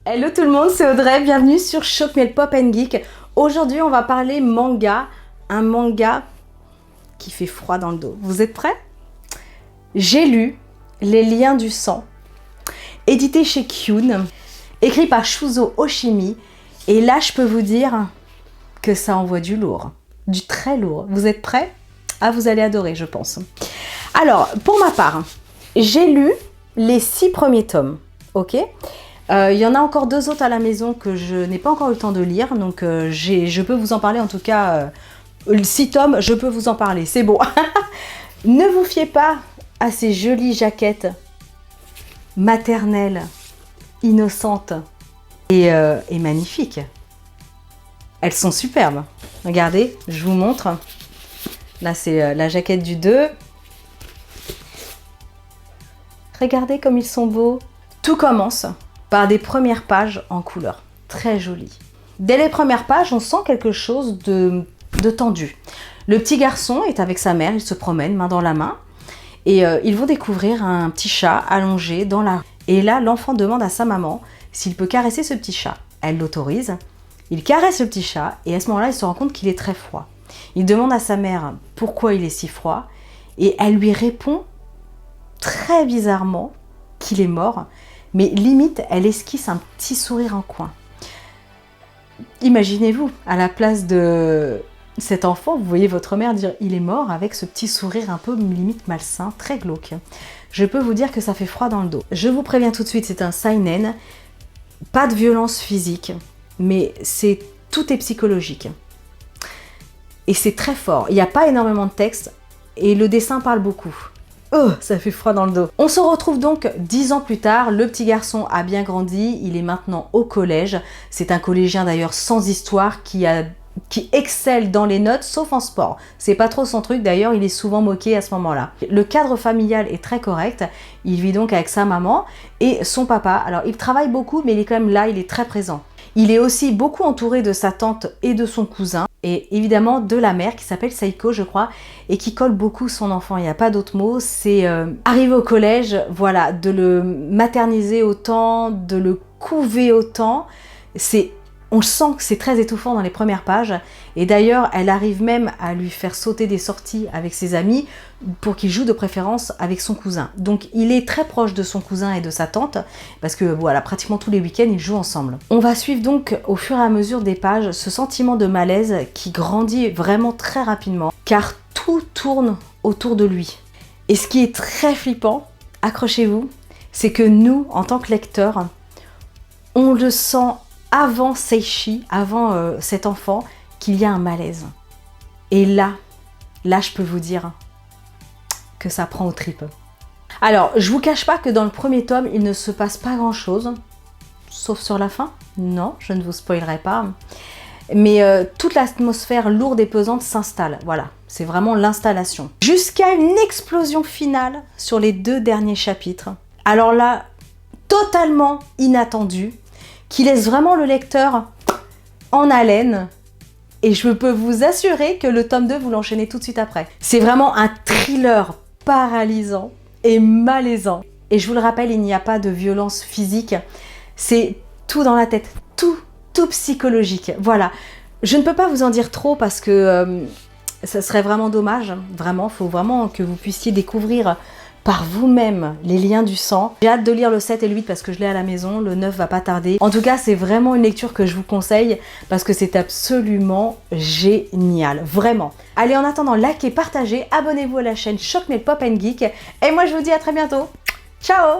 Hello tout le monde, c'est Audrey, bienvenue sur Choc Miel Pop & Geek. Aujourd'hui on va parler manga, un manga qui fait froid dans le dos. Vous êtes prêts? J'ai lu Les Liens du Sang, édité chez Kyun, écrit par Shuzo Oshimi, et là je peux vous dire que ça envoie du lourd, du très lourd. Vous êtes prêts? Ah, vous allez adorer je pense. Alors, pour ma part, j'ai lu les 6 premiers tomes, ok? Il y en a encore 2 autres à la maison que je n'ai pas encore eu le temps de lire, donc je peux vous en parler en tout cas. 6 tomes, je peux vous en parler, c'est bon. Ne vous fiez pas à ces jolies jaquettes maternelles, innocentes et magnifiques. Elles sont superbes. Regardez, je vous montre. Là, c'est la jaquette du 2. Regardez comme ils sont beaux. Tout commence par des premières pages en couleur, très jolies. Dès les premières pages, on sent quelque chose de tendu. Le petit garçon est avec sa mère, il se promène main dans la main, et ils vont découvrir un petit chat allongé dans la rue. Et là, l'enfant demande à sa maman s'il peut caresser ce petit chat. Elle l'autorise, il caresse le petit chat, et à ce moment-là, il se rend compte qu'il est très froid. Il demande à sa mère pourquoi il est si froid, et elle lui répond très bizarrement qu'il est mort, mais limite, elle esquisse un petit sourire en coin. Imaginez-vous, à la place de cet enfant, vous voyez votre mère dire « il est mort » avec ce petit sourire un peu limite malsain, très glauque. Je peux vous dire que ça fait froid dans le dos. Je vous préviens tout de suite, c'est un seinen, pas de violence physique, mais tout est psychologique. Et c'est très fort, il n'y a pas énormément de texte, et le dessin parle beaucoup. Oh, ça fait froid dans le dos. On se retrouve donc 10 ans plus tard, le petit garçon a bien grandi, il est maintenant au collège. C'est un collégien d'ailleurs sans histoire qui excelle dans les notes sauf en sport. C'est pas trop son truc, d'ailleurs il est souvent moqué à ce moment-là. Le cadre familial est très correct, il vit donc avec sa maman et son papa. Alors il travaille beaucoup mais il est quand même là, il est très présent. Il est aussi beaucoup entouré de sa tante et de son cousin, et évidemment de la mère qui s'appelle Seiko, je crois, et qui colle beaucoup son enfant, il n'y a pas d'autre mot. C'est arriver au collège, voilà, de le materniser autant, de le couver autant, on sent que c'est très étouffant dans les premières pages, et d'ailleurs elle arrive même à lui faire sauter des sorties avec ses amis pour qu'il joue de préférence avec son cousin. Donc il est très proche de son cousin et de sa tante, parce que voilà, pratiquement tous les week-ends ils jouent ensemble. On va suivre donc au fur et à mesure des pages ce sentiment de malaise qui grandit vraiment très rapidement, car tout tourne autour de lui. Et ce qui est très flippant, accrochez-vous, c'est que nous, en tant que lecteurs, on le sent avant Seishi, avant cet enfant, qu'il y a un malaise. Et là, je peux vous dire que ça prend aux tripes. Alors, je vous cache pas que dans le premier tome, il ne se passe pas grand-chose, sauf sur la fin. Non, je ne vous spoilerai pas. Mais toute l'atmosphère lourde et pesante s'installe. Voilà, c'est vraiment l'installation. Jusqu'à une explosion finale sur les 2 derniers chapitres. Alors là, totalement inattendue, qui laisse vraiment le lecteur en haleine, et je peux vous assurer que le tome 2, vous l'enchaînez tout de suite après. C'est vraiment un thriller paralysant et malaisant. Et je vous le rappelle, il n'y a pas de violence physique, c'est tout dans la tête, tout psychologique. Voilà, je ne peux pas vous en dire trop parce que ça serait vraiment dommage, vraiment, il faut vraiment que vous puissiez découvrir par vous-même les liens du sang. J'ai hâte de lire le 7 et le 8 parce que je l'ai à la maison, le 9 va pas tarder. En tout cas, c'est vraiment une lecture que je vous conseille parce que c'est absolument génial, vraiment. Allez, en attendant, likez, partagez, abonnez-vous à la chaîne Choc Miel Pop & Geek, et moi je vous dis à très bientôt. Ciao!